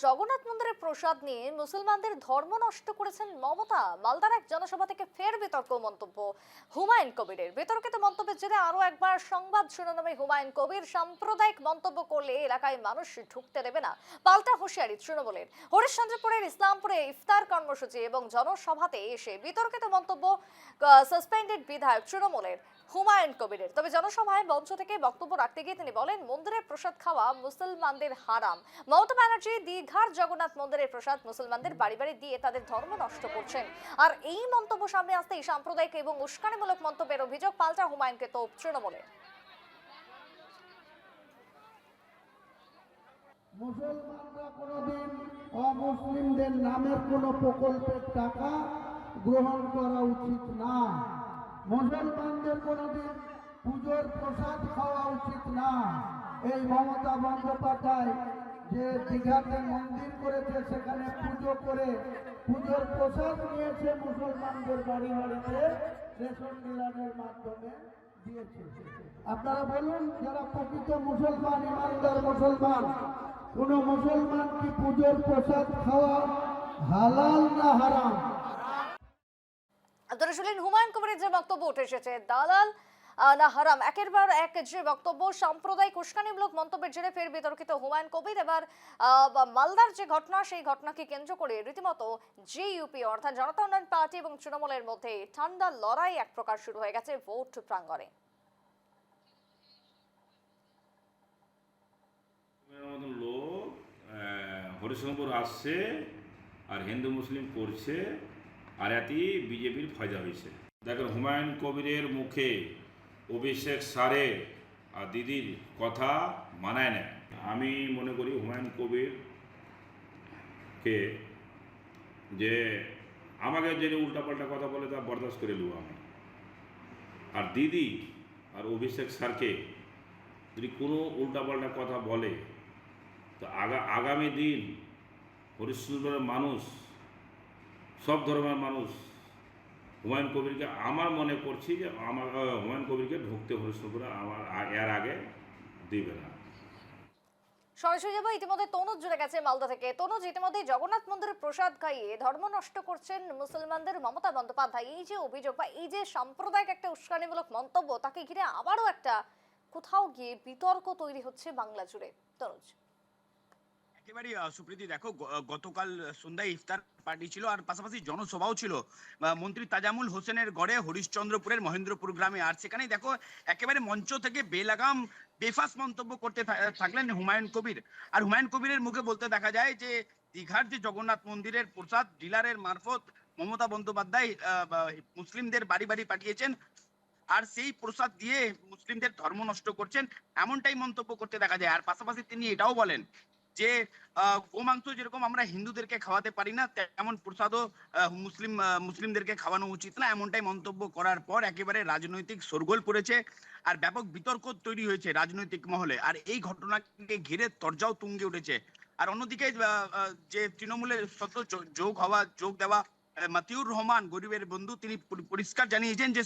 জগন্নাথ মন্দিরের প্রসাদ নিয়ে মুসলমানদের ধর্ম নষ্ট করেছেন মমতা। মালদার এক জনসভা থেকে ফের বিতর্ক মন্তব্য হুমায়ুন কবিরের। বিতর্কিত মন্তব্যের জেরে আরো একবার সংবাদ শিরোনামে হুমায়ুন কবির সাম্প্রদায়িক মন্তব্য করলে এলাকায় মানুষ ঢুকতে দেবে না, পাল্টা হুঁশিয়ারি তৃণমূলের। হরিশ্চন্দ্রপুরের ইসলামপুরে ইফতার কর্মসূচি এবং জনসভাতে এসে বিতর্কিত মন্তব্য সাসপেন্ডেড বিধায়ক তৃণমূলের হুমায়ুন কবিরের। তবে জনসভায় মঞ্চ থেকে বক্তব্য রাখতে গিয়ে তিনি বলেন, মন্দিরের প্রসাদ খাওয়া মুসলমানদের হারাম। মমতা ব্যানার্জি দীঘার জগন্নাথ মন্দিরের প্রসাদ মুসলমানদের বাড়ি বাড়ি দিয়ে তাদের ধর্ম নষ্ট করছেন। আর এই মন্তব্য সামনে আসতেই সাম্প্রদায়িক এবং উস্কানিমূলক মন্তব্যের অভিযোগ পাল্টা হুমায়ুনকে তোপ তৃণমূলের। মুসলমানরা কোনোদিন অমুসলিমদের নামের কোনো প্রকল্পের টাকা গ্রহণ করা উচিত না। মুসলমানদের কোনোদিন পুজোর প্রসাদ খাওয়া উচিত না। এই মমতা বন্দ্যোপাধ্যায় যে দীঘাতে মন্দির করেছে, সেখানে পুজো করে পুজোর প্রসাদ নিয়েছে, মুসলমানদের বাড়ি বাড়িতে রেশন ডিলারের মাধ্যমে দিয়েছে। আপনারা বলুন, যারা প্রকৃত মুসলমান, ইমানদার মুসলমান, কোন মুসলমান কি পুজোর প্রসাদ খাওয়া হালাল না হারাম? আপনারা শুনলেন হুমায়ুন কবিরের যে বক্তব্য উঠে এসেছে, দালাল না হারাম, একের পর এক যে বক্তব্য সাম্প্রদায়িক উস্কানিমূলক মন্তব্যের জেরে ফের বিতর্কিত হুমায়ুন কবির। এবার মালদার যে ঘটনা, সেই ঘটনাকে কেন্দ্র করে রীতিমতো জেইউপি অর্থাৎ জনতা উন্নয়ন পার্টি এবং তৃণমূলের মধ্যে ঠান্ডা লড়াই এক প্রকার শুরু হয়ে গেছে ভোট প্রাঙ্গণে। লোক হরিশঙ্কর আসছে আর হিন্দু মুসলিম করছে, আর এতেই বিজেপির ফায়দা হয়েছে। দেখেন, হুমায়ুন কবিরের মুখে অভিষেক স্যারের আর দিদির কথা মানায় না। আমি মনে করি হুমায়ুন কবিরকে যে আমাকে যদি উল্টাপাল্টা কথা বলে তা বরদাস্ত করে নেব আমি। আর দিদি আর অভিষেক স্যারকে যদি কোনো উল্টাপাল্টা কথা বলে তো আগামী দিন হরিশ্চন্দ্রের মানুষ, সব ধর্মের মানুষ হুমায়ুন কবিরকে, আমার মনে করছি যে হুমায়ুন কবিরকে ঢুকতে হরিশ্চন্দ্র আমার এর আগে দিবে না। সরাসরি যাবো, ইতিমধ্যে তনুজ জুড়ে গেছে মালদা থেকে। তনুজ, ইতিমধ্যে জগন্নাথ মন্দিরের প্রসাদ খাইয়ে ধর্ম নষ্ট করছেন মুসলমানদের মমতা বন্দ্যোপাধ্যায়, এই যে অভিযোগ বা এই যে সাম্প্রদায়িক একটা উস্কানিমূলক মন্তব্য, তাকে ঘিরে আবারও একটা কোথাও গিয়ে বিতর্ক তৈরি হচ্ছে বাংলা জুড়ে। তনুজ। একেবারে সুপ্রীতি, দেখো, গতকাল সন্ধ্যায় ইফতার পার্টি ছিল আর পাশাপাশি জনসভাও ছিল মন্ত্রী তাজামুল হোসেনের গড়ে হরিশ্চন্দ্রপুরের মহেন্দ্রপুর গ্রামে। আর সেখানেই দেখো একেবারে মঞ্চ থেকে বেলাগাম বেফাস মন্তব্য করতে থাকলেন হুমায়ুন কবির। আর হুমায়ুন কবিরের মুখে বলতে দেখা যায় যে দীঘার যে জগন্নাথ মন্দিরের প্রসাদ ডিলারের মারফত মমতা বন্দ্যোপাধ্যায় মুসলিমদের বাড়ি বাড়ি পাঠিয়েছেন, আর সেই প্রসাদ দিয়ে মুসলিমদের ধর্ম নষ্ট করছেন, এমনটাই মন্তব্য করতে দেখা যায়। আর পাশাপাশি তিনি এটাও বলেন যে গোমাংস যেরকম আমরা হিন্দুদেরকে খাওয়াতে পারি না, তেমন প্রসাদও মুসলিমদেরকে খাওয়ানো উচিত না, এমনটাই মন্তব্য করার পর একেবারে রাজনৈতিক শোরগোল পড়েছে আর ব্যাপক বিতর্ক তৈরি হয়েছে রাজনৈতিক মহলে। আর এই ঘটনাকে ঘিরে তরজাও তুঙ্গে উঠেছে। আর অন্যদিকে যে তৃণমূলের সত্য যোগ দেওয়া মাতিউর রহমান, গরিবের বন্ধু, তিনি পরিষ্কার জানিয়েছেন যে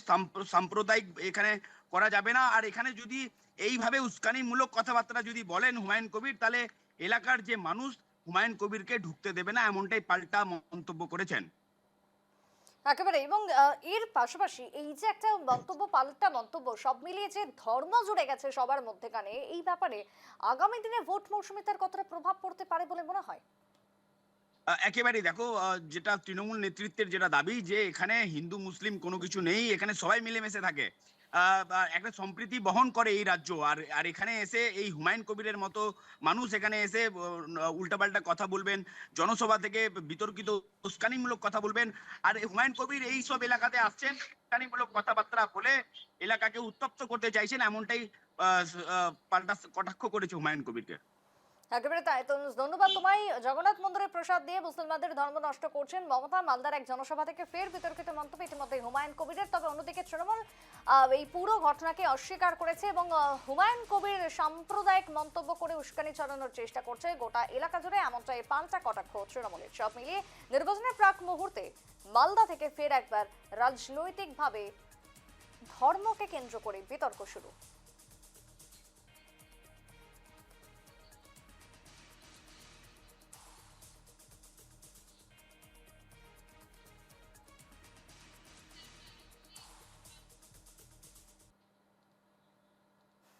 সাম্প্রদায়িক এখানে করা যাবে না। আর এখানে যদি এইভাবে উস্কানিমূলক কথাবার্তা যদি বলেন হুমায়ুন কবির, তাহলে এলাকার যে মানুষ হুমায়ুন কবিরকে ঢুকতে দেবে না, এমনটাই পাল্টা মন্তব্য করেছেন। একেবারে, এবং এর পাশাপাশি এই যে একটা বক্তব্য, পাল্টা মন্তব্য, সব মিলিয়ে যে ধর্ম জুড়ে গেছে সবার মধ্যেখানে, এই ব্যাপারে আগামী দিনে ভোট মৌসুমে তার কতটা প্রভাব পড়তে পারে বলে মনে হয়? একেবারেই দেখো, যেটা তৃণমূল নেতৃত্বের যেটা দাবি যে এখানে হিন্দু মুসলিম কোনো কিছু নেই, এখানে সবাই মিলেমিশে থাকে, একটা সম্প্রীতি বহন করে এই রাজ্য। আর এখানে এসে এই হুমায়ুন কবিরের মতো মানুষ এখানে এসে উল্টাপাল্টা কথা বলবেন, জনসভা থেকে বিতর্কিত উস্কানিমূলক কথা বলবেন। আর হুমায়ুন কবির এই সব এলাকাতে আসছেন, উস্কানিমূলক কথাবার্তা বলে এলাকাকে উত্তপ্ত করতে চাইছেন, এমনটাই পাল্টা কটাক্ষ করেছে হুমায়ুন কবিরকে। একেবারে তাই। তো ধন্যবাদ তোমায়। জগন্নাথ মন্দিরের প্রসাদ দিয়ে মুসলমানদের ধর্ম নষ্ট করছেন মমতা, মালদার এক জনসভা থেকে ফের বিতর্কিত মন্তব্য ইতিমধ্যে হুমায়ুন কবিরের। তবে অন্যদিকে তৃণমূল এই পুরো ঘটনাকে অস্বীকার করেছে এবং হুমায়ুন কবির সাম্প্রদায়িক মন্তব্য করে উস্কানি ছড়ানোর চেষ্টা করছে গোটা এলাকা জুড়ে, এমনটাই পাল্টা কটাক্ষ তৃণমূলের। সব মিলিয়ে নির্বাচনের প্রাক মুহূর্তে মালদা থেকে ফের একবার রাজনৈতিকভাবে ধর্মকে কেন্দ্র করে বিতর্ক শুরু।